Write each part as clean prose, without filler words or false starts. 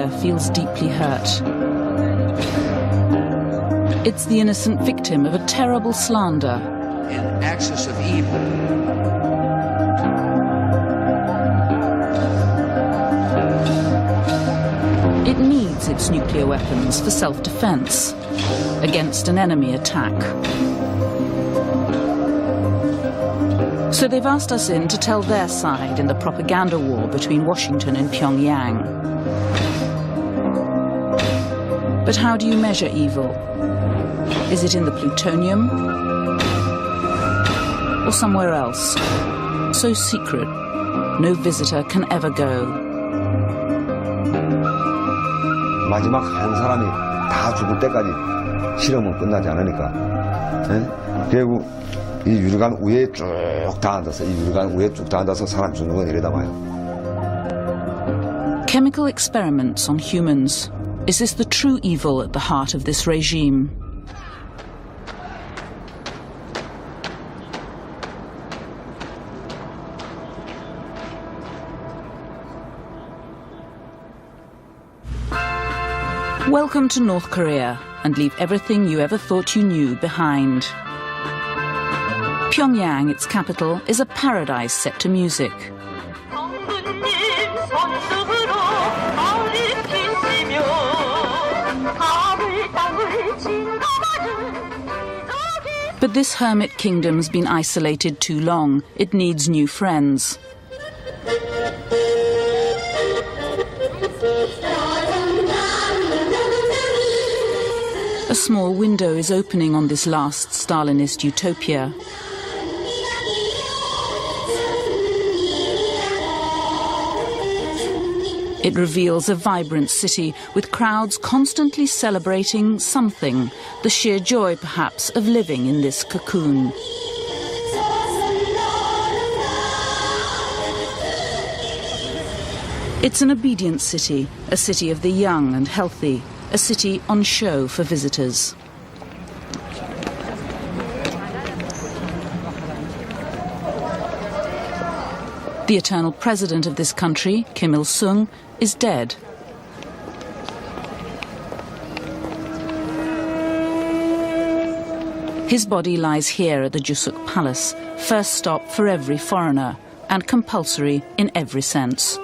Korea feels deeply hurt. It's the innocent victim of a terrible slander. An axis of evil. It needs its nuclear weapons for self-defense against an enemy attack. So they've asked us in to tell their side in the propaganda war between Washington and Pyongyang. But how do you measure evil? Is it in the plutonium? Or somewhere else? So secret, no visitor can ever go. 마지막 한 사람이 다 죽을 때까지 실험은 끝나지 않으니까. 결국 이 유리관 위에 쭉 다 앉아서 사람 죽는 건 이래다 봐요. Chemical experiments on humans. Is this the true evil at the heart of this regime? Welcome to North Korea, and leave everything you ever thought you knew behind. Pyongyang, its capital, is a paradise set to music. But this hermit kingdom's been isolated too long. It needs new friends. A small window is opening on this last Stalinist utopia. It reveals a vibrant city with crowds constantly celebrating something, the sheer joy, perhaps, of living in this cocoon. It's an obedient city, a city of the young and healthy, a city on show for visitors. The eternal president of this country, Kim Il-sung, is dead. His body lies here at the Jusuk Palace, first stop for every foreigner, and compulsory in every sense.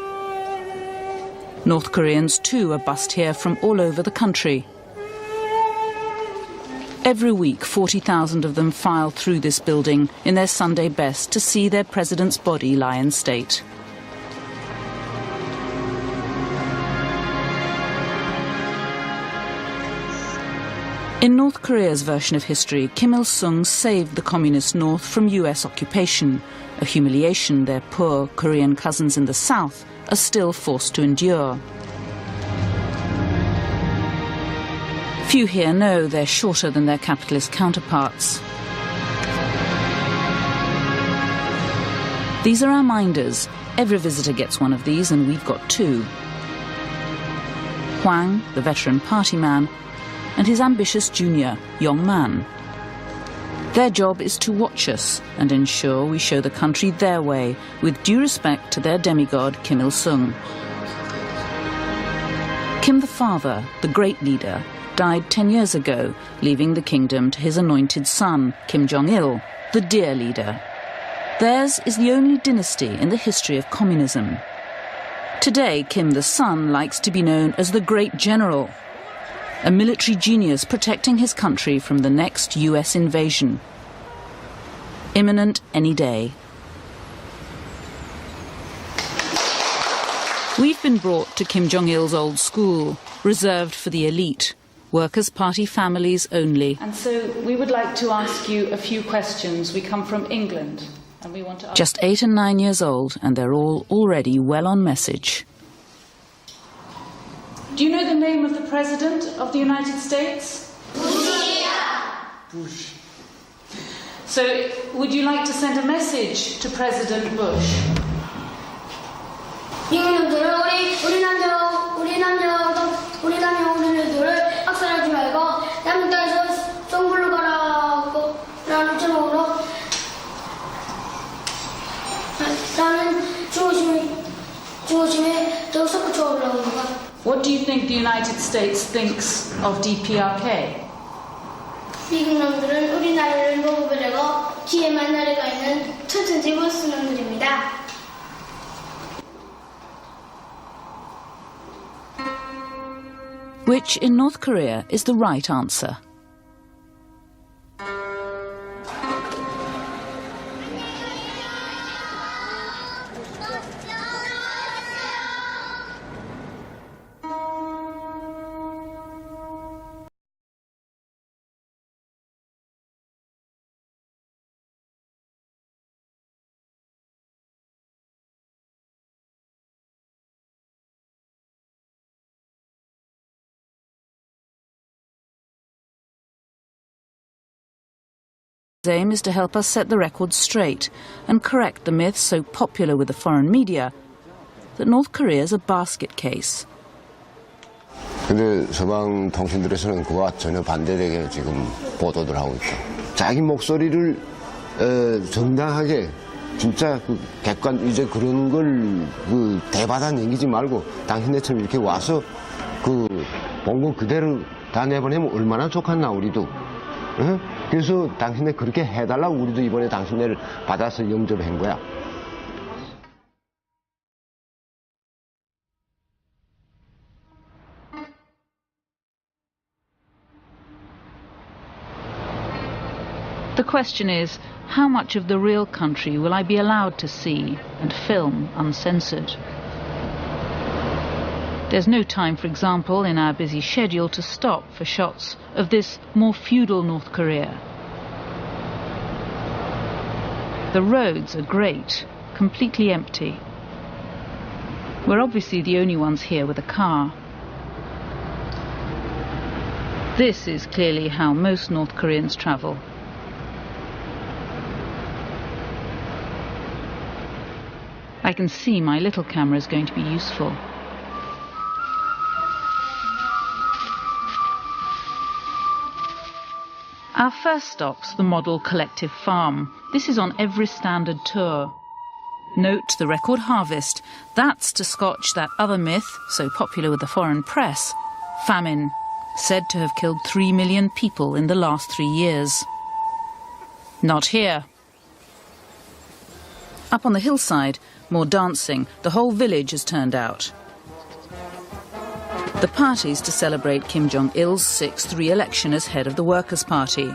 North Koreans too are bussed here from all over the country. Every week, 40,000 of them file through this building in their Sunday best to see their president's body lie in state. In North Korea's version of history, Kim Il-sung saved the communist North from US occupation, a humiliation their poor Korean cousins in the South are still forced to endure. Few here know they're shorter than their capitalist counterparts. These are our minders. Every visitor gets one of these, and we've got two. Hwang, the veteran party man, and his ambitious junior, Yong Man. Their job is to watch us and ensure we show the country their way, with due respect to their demigod, Kim Il-sung. Kim the father, the great leader, died 10 years ago, leaving the kingdom to his anointed son, Kim Jong-il, the dear leader. Theirs is the only dynasty in the history of communism. Today, Kim the son likes to be known as the Great General, a military genius protecting his country from the next US invasion. Imminent any day. We've been brought to Kim Jong-il's old school, reserved for the elite. Workers' Party families only. And so we would like to ask you a few questions. We come from England, and we want to ask... Just 8 and 9 years old, and they're all already well on message. Do you know the name of the President of the United States? Bush. So would you like to send a message to President Bush? 우리 남녀들을 학살하지 말고 남은 땅에서 성불로 가라고 라는 제목으로 나는 중호심에 더 솟구쳐 올라오는 것. What do you think the United States thinks of DPRK? 미국 놈들은 우리나라를 먹어보려고 뒤에 만나려가 있는 천천지 보스 놈들입니다. Which in North Korea is the right answer? His aim is to help us set the record straight and correct the myth so popular with the foreign media that North Korea is a basket case. 근데 서방 통신들에서는 그와 전혀 반대되게 지금 보도들 하고 있죠. 자기 목소리를 정당하게 진짜 그 객관 이제 그런 걸 그 대받아 넘기지 말고 당신네처럼 이렇게 와서 그 본건 그대로 다 내보내면 얼마나 좋겠나 우리도. 응? 그래서 당신네 그렇게 해달라고 우리도 이번에 당신네를 받아서 영접을 한 거야. The question is, how much of the real country will I be allowed to see and film uncensored? There's no time, for example, in our busy schedule to stop for shots of this more feudal North Korea. The roads are great, completely empty. We're obviously the only ones here with a car. This is clearly how most North Koreans travel. I can see my little camera is going to be useful. Our first stop's the model collective farm. This is on every standard tour. Note the record harvest. That's to scotch that other myth, so popular with the foreign press, famine, said to have killed 3 million people in the last 3 years. Not here. Up on the hillside, more dancing. The whole village has turned out. The party's to celebrate Kim Jong-il's 6th re-election as head of the Workers' Party.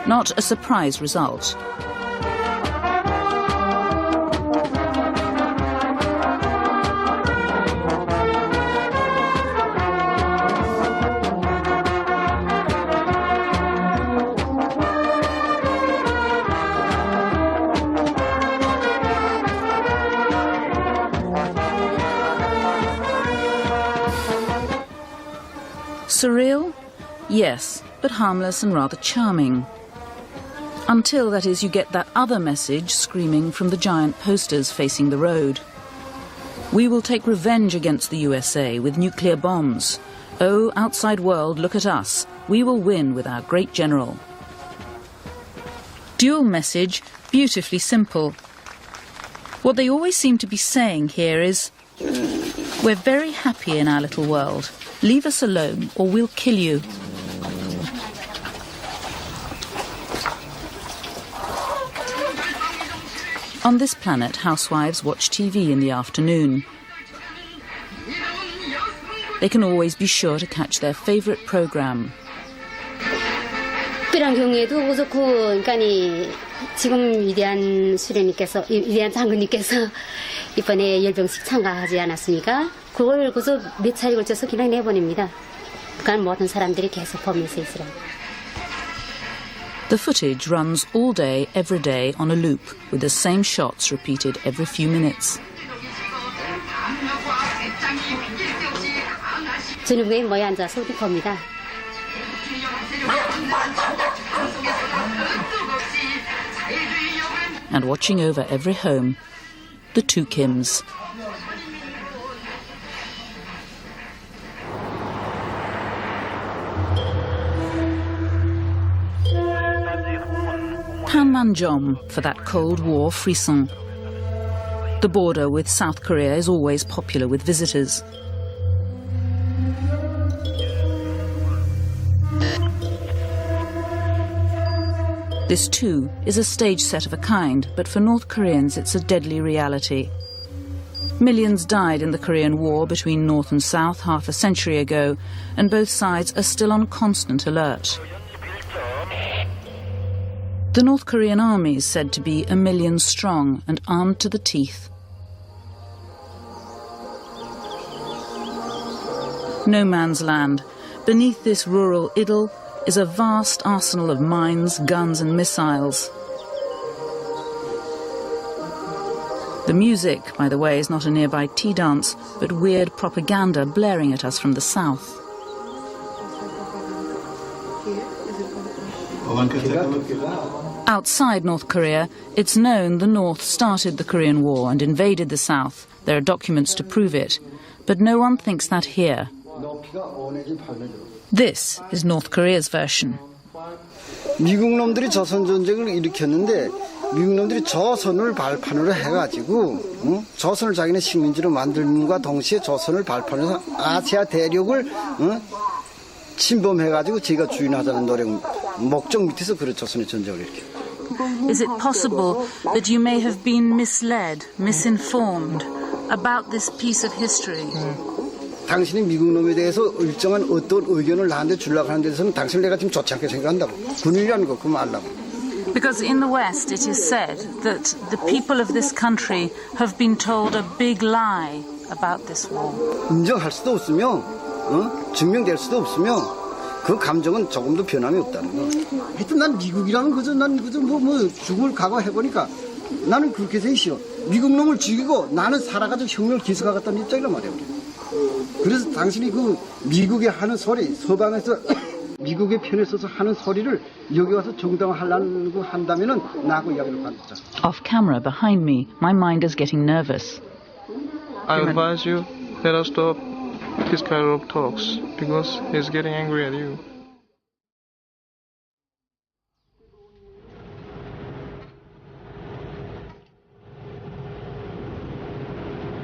Not a surprise result. Surreal? Yes, but harmless and rather charming. Until, that is, you get that other message screaming from the giant posters facing the road. We will take revenge against the USA with nuclear bombs. Oh, outside world, look at us. We will win with our great general. Dual message, beautifully simple. What they always seem to be saying here is, we're very happy in our little world. Leave us alone or we'll kill you. On this planet, housewives watch TV in the afternoon. They can always be sure to catch their favourite programme. 특별한 경우에도 그렇고, 그러니까 지금 위대한 장군님께서 이번에 열병식 참가하지 않았습니까? 그걸 그래서 몇 차례 걸쳐서 그냥 내보냅니다. 그러니까 모든 사람들이 계속 보면서 있으라. The footage runs all day, every day on a loop, with the same shots repeated every few minutes. 저녁에 모여 앉아서 우리 봅니다. And watching over every home, the two Kims. Panmunjom for that Cold War frisson. The border with South Korea is always popular with visitors. This too is a stage set of a kind, but for North Koreans it's a deadly reality. Millions died in the Korean War between North and South half a century ago, and both sides are still on constant alert. The North Korean army is said to be 1 million strong and armed to the teeth. No man's land. Beneath this rural idyll is a vast arsenal of mines, guns and missiles. The music, by the way, is not a nearby tea dance, but weird propaganda blaring at us from the south. Outside North Korea, it's known the North started the Korean War and invaded the South. There are documents to prove it. But no one thinks that here. This is North Korea's version. 미국 놈들이 조선 전쟁을 일으켰는데 미국 놈들이 조선을 발판으로 해가지고 조선을 자기네 식민지로 만들는과 동시에 조선을 발판으로 아시아 대륙을 침범해가지고 제가 주인하자는 노력 목적 밑에서 그런 조선의 전쟁을 일으켰어요. Is it possible that you may have been misled, misinformed about this piece of history? 당신이 미국 놈에 대해서 일정한 어떤 의견을 나한테 주려고 하는 데서는 당신을 내가 지금 좋지 않게 생각한다고. 군인이라는 거 그만 알라고. Because in the West it is said that the people of this country have been told a big lie about this war. 인정할 수도 없으며 증명될 수도 없으며 그 감정은 조금도 변함이 없다는 거. 하여튼 난 미국이라는 거죠. 난 그저 뭐 죽을 각오해보니까 나는 그렇게 생각해요. 미국 놈을 죽이고 나는 살아가지고 혁명을 기술하겠다는 입장이란 말이에요. 그래서 당신이 그 미국에 하는 소리, 서방에서 미국의 편에 서서 하는 소리를 여기 와서 정당화하려는 거 한다면은 나하고 이야기를 받자. Off camera behind me, my mind is getting nervous. I advise you, let us stop this kind of talks because he's getting angry at you.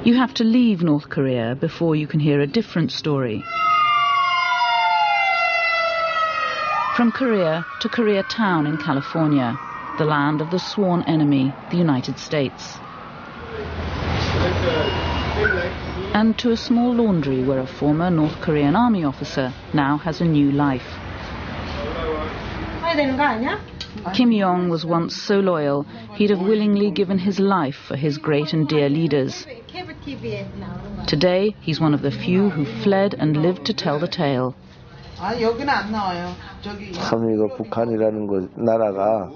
You have to leave North Korea before you can hear a different story. From Korea to Koreatown in California, the land of the sworn enemy, the United States. And to a small laundry where a former North Korean army officer now has a new life. Kim Jong was once so loyal, he'd have willingly given his life for his great and dear leaders. Today, he's one of the few who fled and lived to tell the tale. 참 이거 북한이라는 나라가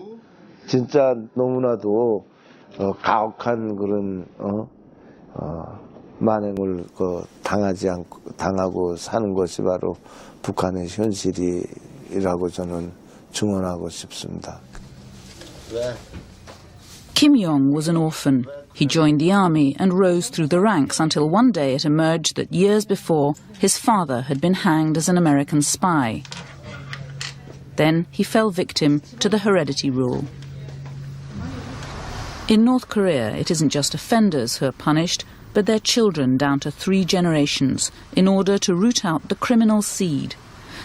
진짜 너무나도 가혹한 그런 만행을 당하고 사는 것이 바로 북한의 현실이라고 저는 증언하고 싶습니다. Kim Jong was an orphan. He joined the army and rose through the ranks until one day it emerged that years before his father had been hanged as an American spy. Then he fell victim to the heredity rule. In North Korea, it isn't just offenders who are punished, but their children down to 3 generations in order to root out the criminal seed.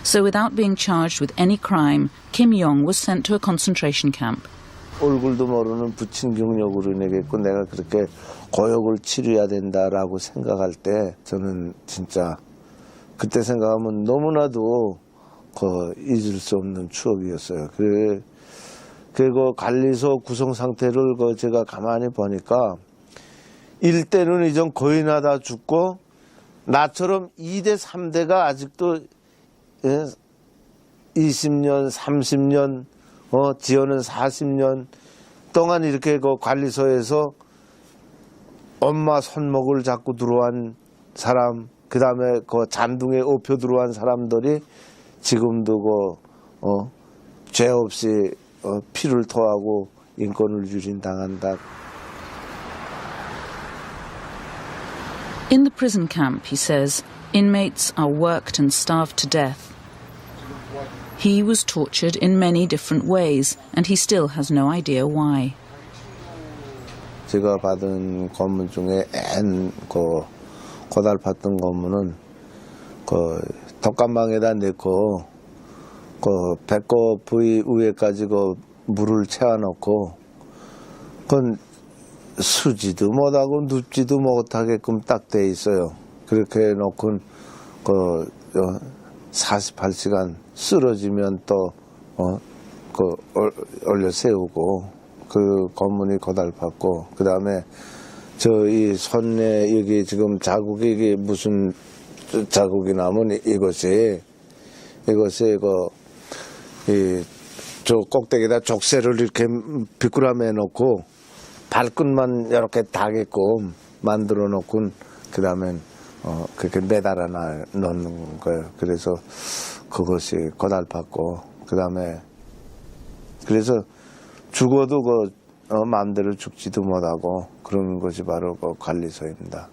So without being charged with any crime, Kim Jong was sent to a concentration camp. 얼굴도 모르는 부친 경력으로 인해겠고 내가 그렇게 고역을 치러야 된다라고 생각할 때 저는 진짜 그때 생각하면 너무나도 잊을 수 없는 추억이었어요. 그리고 관리소 구성 상태를 제가 가만히 보니까 1대는 이전 거의 다 죽고 나처럼 2대, 3대가 아직도 20년, 30년, 지어는 40년 동안 이렇게 관리소에서 엄마 손목을 잡고 들어온 사람, 그 다음에 잔둥에 업혀 들어온 사람들이 지금도 죄 없이 피를 토하고 인권을 유린당한다. In the prison camp, he says, inmates are worked and starved to death. He was tortured in many different ways, and he still has no idea why. 제가 받은 검문 중에 고달팠던 검문은 그 덕감방에다 넣고 그 배꼽 부위 위에까지 그 물을 채워놓고 그건 수지도 못하고 눕지도 못하게끔 딱 돼 있어요. 그렇게 해놓고 그 48시간 쓰러지면 또 올려 세우고 그 검문이 고달팠고 그 다음에 저 이 손에 여기 지금 자국이 이게 무슨 자국이 나면 이것이 저 꼭대기에다 족쇄를 이렇게 비꾸라매 놓고 발끝만 이렇게 닿게끔 만들어 놓고 그 다음엔 그렇게 매달아 놓는 거예요. 그래서 그것이 고달팠고 그 다음에 그래서 죽어도 마음대로 죽지도 못하고 그런 것이 바로 그 관리소입니다.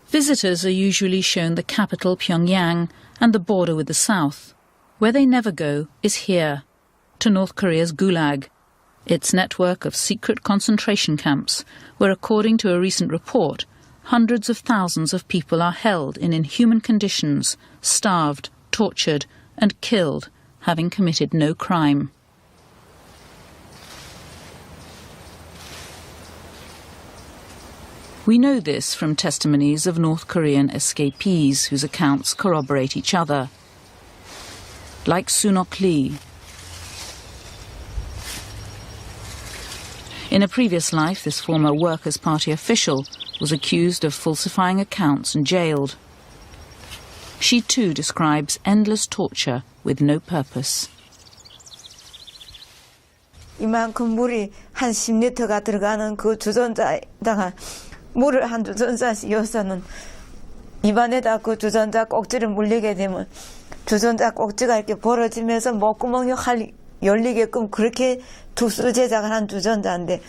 Visitors are usually shown the capital Pyongyang and the border with the south. Where they never go is here, to North Korea's Gulag, its network of secret concentration camps, where according to a recent report, hundreds of thousands of people are held in inhuman conditions, starved, tortured, and killed, having committed no crime. We know this from testimonies of North Korean escapees whose accounts corroborate each other. Like Sunok Lee. In a previous life, this former Workers' Party official was accused of falsifying accounts and jailed. She too describes endless torture with no purpose. 이만큼 물이 한 10리터가 들어가는 그 주전자에다가 물을 한 주전자씩 여서는 입안에다 그 주전자 꼭지를 물리게 되면 주전자 꼭지가 이렇게 벌어지면서 목구멍이 열리게끔 그렇게 두수 제작을 한 주전자인데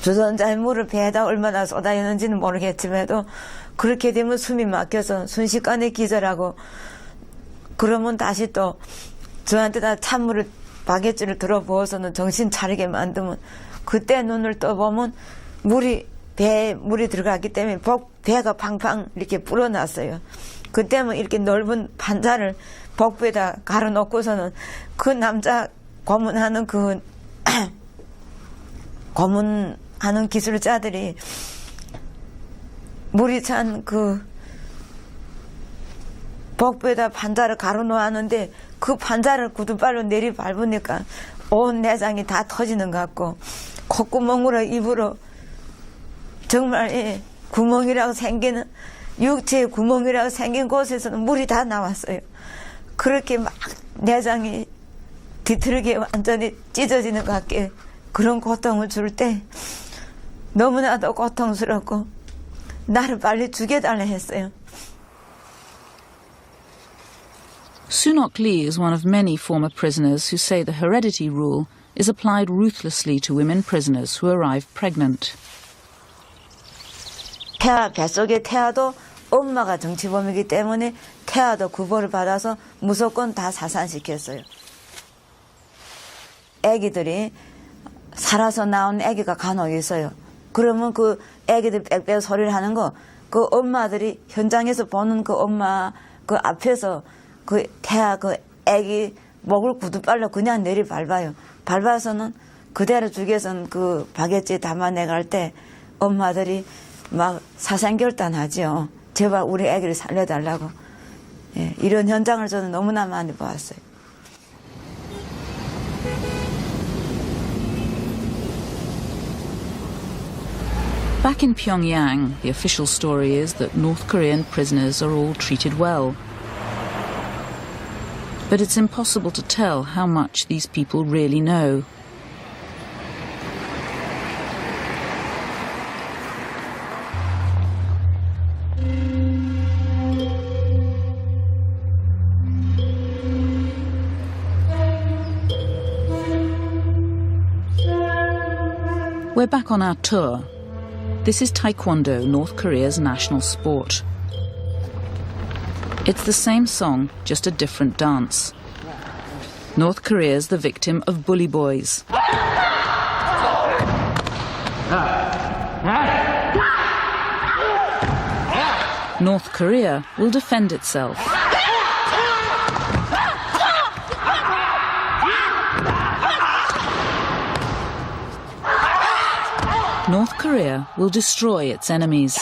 주전자에 물을 배에다 얼마나 쏟아였는지는 모르겠지만도 그렇게 되면 숨이 막혀서 순식간에 기절하고 그러면 다시 또 저한테다 찬물을 바게트를 들어부어서는 정신 차리게 만들면 그때 눈을 떠보면 배에 물이 들어갔기 때문에 배가 팡팡 이렇게 불어났어요. 그때는 이렇게 넓은 판자를 복부에다 갈아놓고서는 그 남자 고문하는 고문하는 기술자들이 물이 찬 그 복부에다 판자를 갈아놓았는데 그 판자를 구두발로 내리밟으니까 온 내장이 다 터지는 것 같고 콧구멍으로 입으로 정말 구멍이라고 생기는 육체의 구멍이라고 생긴 곳에서는 물이 다 나왔어요. 그렇게 막 내장이 뒤틀게 완전히 찢어지는 것 같게 그런 고통을 줄 때 너무나도 고통스럽고 나를 빨리 죽여달라 했어요. Sunok Lee is one of many former prisoners who say the heredity rule is applied ruthlessly to women prisoners who arrive pregnant. 뱃속의 태아도 엄마가 정치범이기 때문에 태아도 구보를 받아서 무조건 다 사산시켰어요. 애기들이 살아서 나온 애기가 간혹 있어요. 그러면 그 애기들 빽빽 소리를 하는 거 그 엄마들이 현장에서 보는 그 엄마 그 앞에서 그 태아 그 애기 목을 구두발로 그냥 내리밟아요. 밟아서는 그대로 죽여선 그 바게트에 담아내갈 때 엄마들이 막 사생결단하죠. 제발 우리 애기를 살려달라고. 이런 현장을 저는 너무나 많이 보았어요. Back in Pyongyang, the official story is that North Korean prisoners are all treated well. But it's impossible to tell how much these people really know. We're back on our tour. This is Taekwondo, North Korea's national sport. It's the same song, just a different dance. North Korea's the victim of bully boys. North Korea will defend itself. North Korea will destroy its enemies.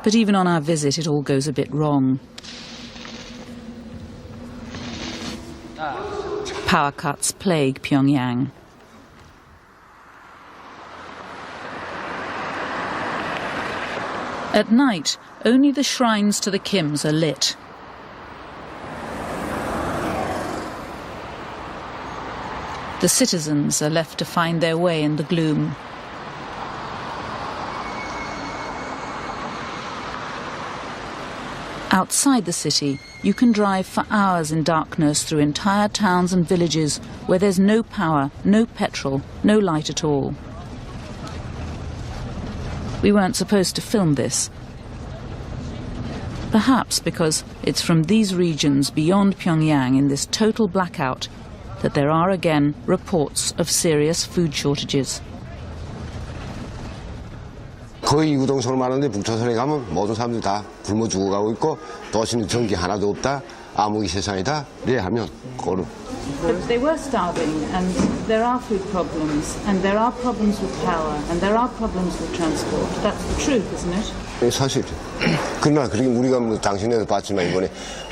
But even on our visit, it all goes a bit wrong. Power cuts plague Pyongyang. At night, only the shrines to the Kims are lit. The citizens are left to find their way in the gloom. Outside the city, you can drive for hours in darkness through entire towns and villages where there's no power, no petrol, no light at all. We weren't supposed to film this. Perhaps because it's from these regions beyond Pyongyang in this total blackout that there are again reports of serious food shortages. 거의 유동성으로 많은데 북조선에 가면 모든 사람들이 다 굶어 죽어가고 있고 도시는 전기 하나도 없다. 암흑의 세상이다. 이래 하면 그거는. But they were starving, and there are food problems, and there are problems with power, and there are problems with transport. That's the truth, isn't it? 사실이죠. 그러나 그렇게 우리가 뭐 당신에서 봤지만 이번에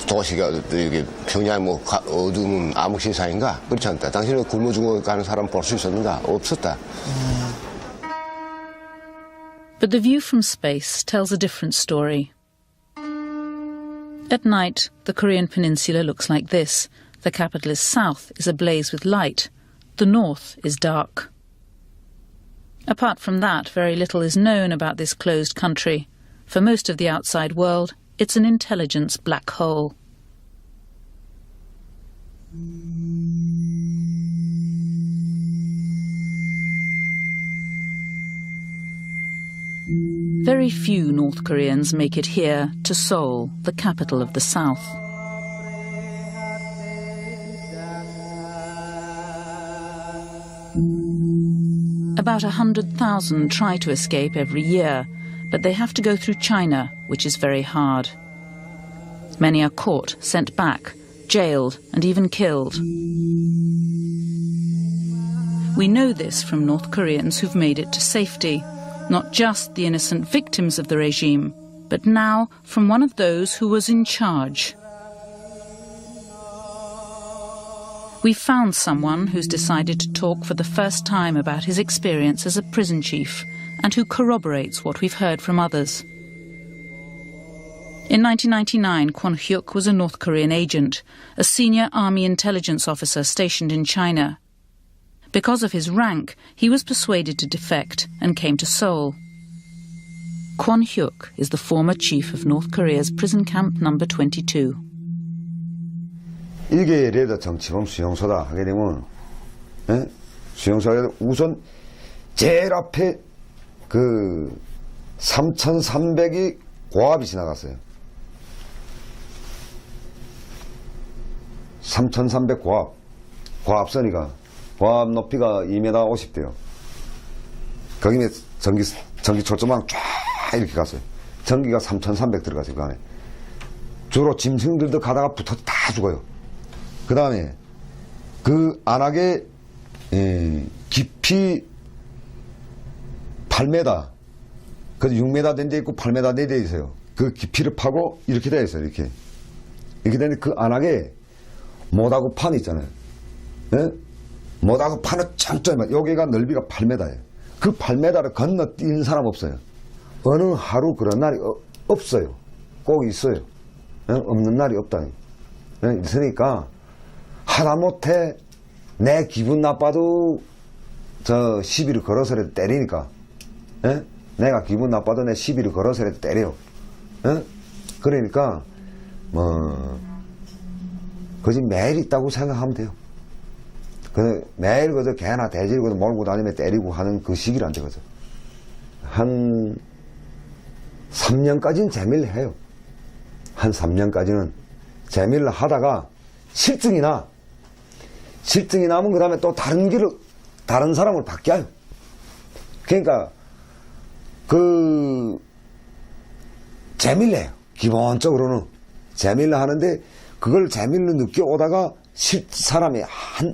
도시가 이게 평양 뭐 어두운 암흑 세상인가 그렇지 않다. 당신은 굶어 죽어가는 사람 볼 수 있었는가? 없었다. But the view from space tells a different story. At night, the Korean peninsula looks like this. The capitalist south is ablaze with light. The north is dark. Apart from that, very little is known about this closed country. For most of the outside world, it's an intelligence black hole. Very few North Koreans make it here to Seoul, the capital of the south. About 100,000 try to escape every year, but they have to go through China, which is very hard. Many are caught, sent back, jailed, and even killed. We know this from North Koreans who've made it to safety. Not just the innocent victims of the regime, but now from one of those who was in charge. We found someone who's decided to talk for the first time about his experience as a prison chief and who corroborates what we've heard from others. In 1999, Kwon Hyuk was a North Korean agent, a senior army intelligence officer stationed in China. Because of his rank, he was persuaded to defect and came to Seoul. Kwon Hyuk is the former chief of North Korea's prison camp number 22. 이게 예를 들어 정치범 수용소다 하게 되면 수용소에 우선 제일 앞에 그 3,300이 고압이 지나갔어요. 3,300 고압선이가 고압 높이가 2m 50대요. 거기에 전기 초점망 쫙 이렇게 갔어요. 전기가 3,300 들어갔어요. 그 안에. 주로 짐승들도 가다가 붙어 다 죽어요. 그 다음에 그 안악에 깊이 8m, 그 6m 된 데 있고 8m 된 데 있어요. 그 깊이를 파고 이렇게 되어 있어요. 이렇게 되는데 그 안악에 모다구 판이 있잖아요. 네? 모다구 판은 짱짱해. 여기가 넓이가 8m예요. 그 8m를 건너뛴 사람 없어요. 어느 하루 그런 날이 없어요. 꼭 있어요. 네? 없는 날이 없다니. 네? 있으니까 하다못해 내 기분 나빠도 저 시비를 걸어서라도 때리니까. 네? 내가 기분 나빠도 내 시비를 걸어서라도 때려요. 네? 그러니까 그지 매일 있다고 생각하면 돼요. 매일 그저 개나 돼지를 몰고 다니며 때리고 하는 그 시기를 안 되거든. 한 3년까지는 재미를 해요. 한 3년까지는 재미를 하다가 실증이 나면 그 다음에 또 다른 길을 다른 사람을 바뀌어요. 그러니까 재밀래요. 기본적으로는 재밀래 하는데 그걸 재밀로 느껴오다가 사람이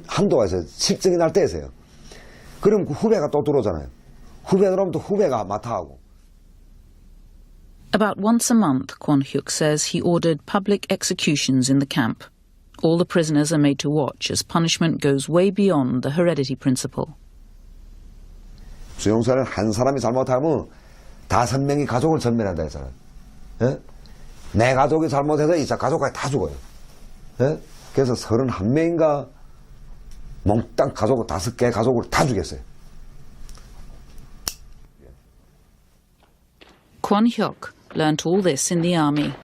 한도가 있어요. 실증이 날 때 있어요. 그럼 그 후배가 또 들어오잖아요. 후배 들어오면 또 후배가 맡아하고. About once a month, Kwon Hyuk says he ordered public executions in the camp. All the prisoners are made to watch as punishment goes way beyond the heredity principle. 수용소는 한 사람이 잘못하면 5명이 가족을 전멸한다 했잖아요. 예? 내 가족이 잘못해서 이 가족까지 다 죽어요. 예? 그래서 31명인가 몽땅 가족 5개 가족을 다 죽였어요. Kwon Hyuk learnt all this in the army.